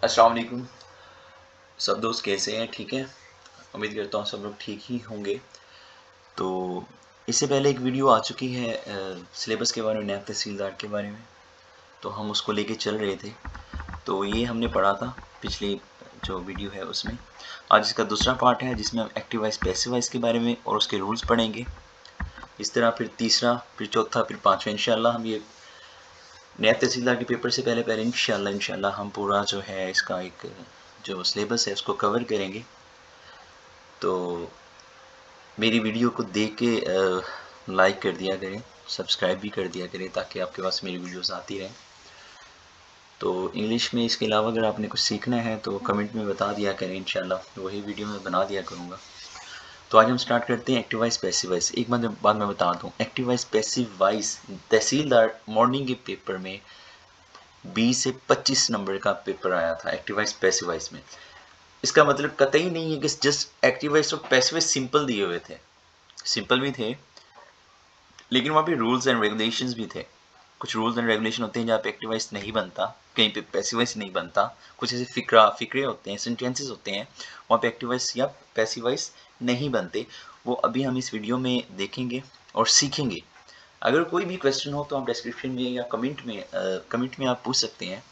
अस्सलाम वालेकुम। सब दोस्त कैसे हैं? ठीक है, उम्मीद करता हूँ सब लोग ठीक ही होंगे। तो इससे पहले एक वीडियो आ चुकी है सिलेबस के बारे में, नायब तहसीलदार के बारे में, तो हम उसको लेके चल रहे थे। तो ये हमने पढ़ा था पिछली जो वीडियो है उसमें। आज इसका दूसरा पार्ट है जिसमें हम एक्टिव वॉइस पैसिव वॉइस के बारे में और उसके रूल्स पढ़ेंगे। इस तरह फिर तीसरा, फिर चौथा, फिर पाँचवा इंशाल्लाह हम ये नायब तहसीलदार के पेपर से पहले इंशाल्लाह हम पूरा जो है इसका एक जो सिलेबस है उसको कवर करेंगे। तो मेरी वीडियो को देख के लाइक कर दिया करें, सब्सक्राइब भी कर दिया करें ताकि आपके पास मेरी वीडियोस आती रहें। तो इंग्लिश में इसके अलावा अगर आपने कुछ सीखना है तो कमेंट में बता दिया करें, इंशाल्लाह वही वीडियो में बना दिया करूँगा। तो आज हम स्टार्ट करते हैं एक्टिव वॉइस पैसिव वॉइस। एक बात मैं बता दूँ, एक्टिव वॉइस पैसिव वॉइस तहसीलदार मॉर्निंग के पेपर में 20 से 25 नंबर का पेपर आया था एक्टिव वॉइस पैसिव वॉइस में। इसका मतलब कतई नहीं है कि जस्ट एक्टिव वॉइस और पैसिव वॉइस सिंपल दिए हुए थे, सिंपल भी थे लेकिन वहाँ पे रूल्स एंड रेगुलेशंस भी थे। कुछ रूल्स एंड रेगुलेशन होते हैं जहाँ पे एक्टिव वॉइस नहीं बनता, कहीं पे पैसिव वॉइस नहीं बनता। कुछ ऐसे फिक्रे होते हैं, सेंटेंसेस होते हैं, वहाँ पे एक्टिव वॉइस या पैसिव वॉइस नहीं बनते। वो अभी हम इस वीडियो में देखेंगे और सीखेंगे। अगर कोई भी क्वेश्चन हो तो आप डिस्क्रिप्शन में या कमेंट में आप पूछ सकते हैं।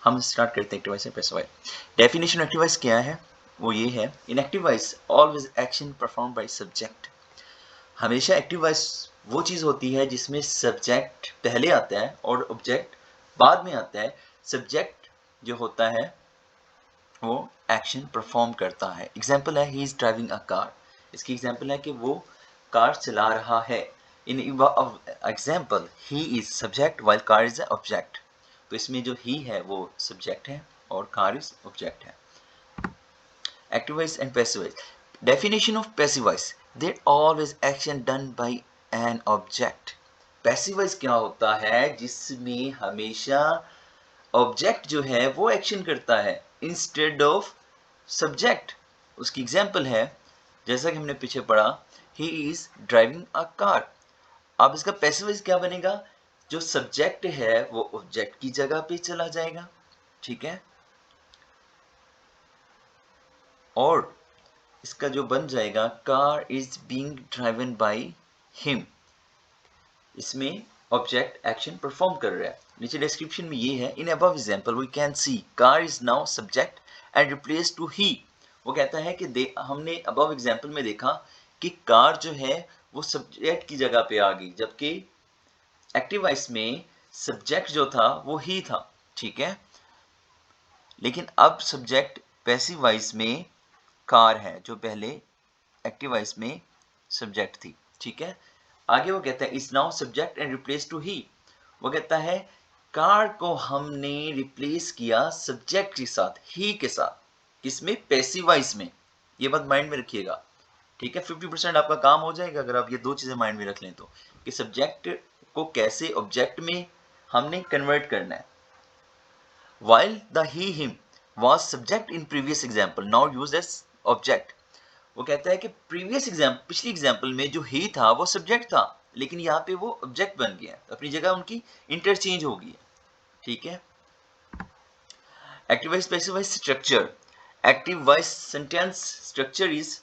हम स्टार्ट करते हैं active voice and passive voice. Definition active voice क्या है? वो ये है, इन active voice always action perform by subject. हमेशा एक्टिव वॉइस वो चीज़ होती है जिसमें सब्जेक्ट पहले आता है और ऑब्जेक्ट बाद में आता है। सब्जेक्ट जो होता है वो एक्शन परफॉर्म करता है। एग्जाम्पल है, he is driving a car. इसकी एग्जाम्पल है कि वो कार चला रहा है। In example he is subject while car is object. तो इसमें जो ही है वो सब्जेक्ट है और कार इज ऑब्जेक्ट है। Active voice and passive voice. Definition of passive voice. They always action done by an object. Passive voice क्या होता है? जिसमें हमेशा ऑब्जेक्ट जो है वो एक्शन करता है इंस्टेड ऑफ सब्जेक्ट। उसकी एग्जाम्पल है, जैसा कि हमने पीछे पढ़ा, he is driving a car. अब इसका पैसिव वॉइस क्या बनेगा? जो सब्जेक्ट है वो ऑब्जेक्ट की जगह पे चला जाएगा, ठीक है, और इसका जो बन जाएगा, car is being driven by him. इसमें ऑब्जेक्ट एक्शन परफॉर्म कर रहा है। नीचे डिस्क्रिप्शन में ये है, in above example we can see car is now subject and replace to he. वो कहता है कि हमने अबव एग्जांपल में देखा कि कार जो है वो सब्जेक्ट की जगह पे आ गई, जबकि एक्टिव वॉइस में सब्जेक्ट जो था वो ही था, ठीक है। लेकिन अब सब्जेक्ट पैसिव वॉइस में कार है जो पहले एक्टिव वॉइस में सब्जेक्ट थी, ठीक है। आगे वो कहता है is now subject and replace to he. वो कहता है कार को हमने रिप्लेस किया सब्जेक्ट के साथ, ही के साथ। किसमें? पैसिव वॉइस में। ये बात माइंड में रखिएगा, ठीक है। 50% आपका काम हो जाएगा अगर आप ये दो चीजें माइंड में रख लें तो, कि सब्जेक्ट को कैसे ऑब्जेक्ट में हमने कन्वर्ट करना है। while the he him was subject in previous example now used as object। वो कहता है कि प्रीवियस एग्जाम्पल, पिछली एग्जाम्पल में जो ही था वो सब्जेक्ट था, लेकिन यहाँ पे वो ऑब्जेक्ट बन गया, अपनी जगह उनकी इंटरचेंज हो गई, ठीक है। Active voice passive voice structure. Active voice sentence structure is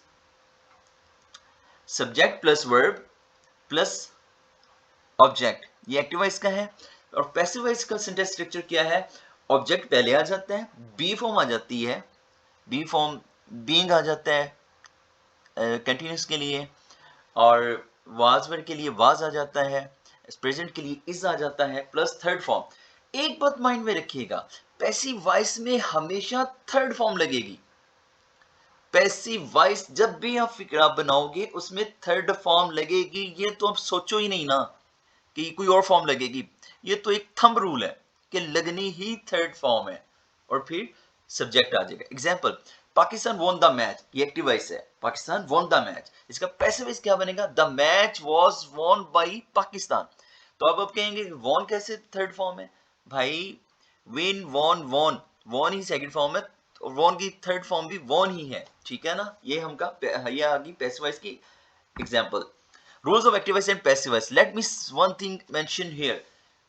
subject plus verb plus object. ये एक्टिव वॉइस का है। और पैसिव वॉइस का सेंटेंस स्ट्रक्चर क्या है? ऑब्जेक्ट पहले आ जाता है, बी फॉर्म आ जाती है, बी फॉर्म बीइंग आ जाता है कंटिन्यूस के लिए, और वाज वर्ड के लिए वाज आ जाता है, प्रेजेंट के लिए इज आ जाता है, प्लस थर्ड फॉर्म। एक बात माइंड में रखिएगा, पैसिव वॉइस में हमेशा थर्ड फॉर्म लगेगी। पैसिव वॉइस जब भी आप फिक्रा बनाओगे उसमें थर्ड फॉर्म लगेगी। ये तो आप सोचो ही नहीं ना कि कोई और फॉर्म लगेगी। ये तो एक थंब रूल है कि लगनी ही थर्ड फॉर्म है और फिर सब्जेक्ट आ जाएगा। Example, Pakistan won the match, ये एक्टिव वॉइस है, पाकिस्तान वॉन द मैच। इसका पैसिव वॉइस क्या बनेगा? The match was won by Pakistan. तो अब आप कहेंगे वॉन कैसे थर्ड फॉर्म है? भाई विन वॉन वॉन, वॉन ही सेकंड फॉर्म है और वॉन की थर्ड फॉर्म भी वॉन ही है, ठीक है ना। ये आ गई पैसिव वॉइस की example. Rules of active voice and passive voice. Let me one thing mention here.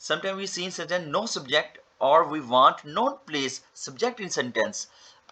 sometimes we see in sentence no subject or we want not place subject in sentence.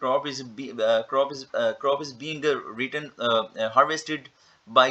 crop is being written harvested by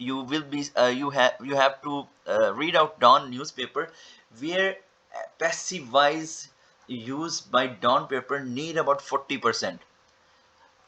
you will be you have to read out Dawn newspaper where passive voice used by Dawn paper need about 40%.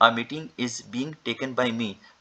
A meeting is being taken by me.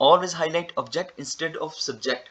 always highlight object instead of subject.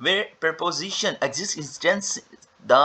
where preposition exists in sentence the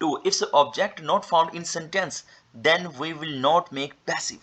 2, if the object not found in sentence then we will not make passive.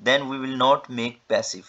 then we will not make passive.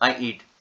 I eat،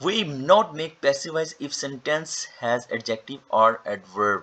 we not make passive voice if sentence has adjective or adverb.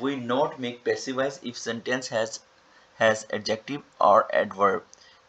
we not make passive voice if sentence has adjective or adverb.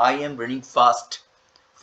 I am running fast،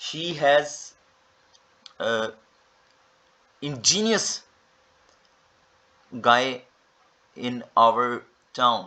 She has ingenious guy in our town.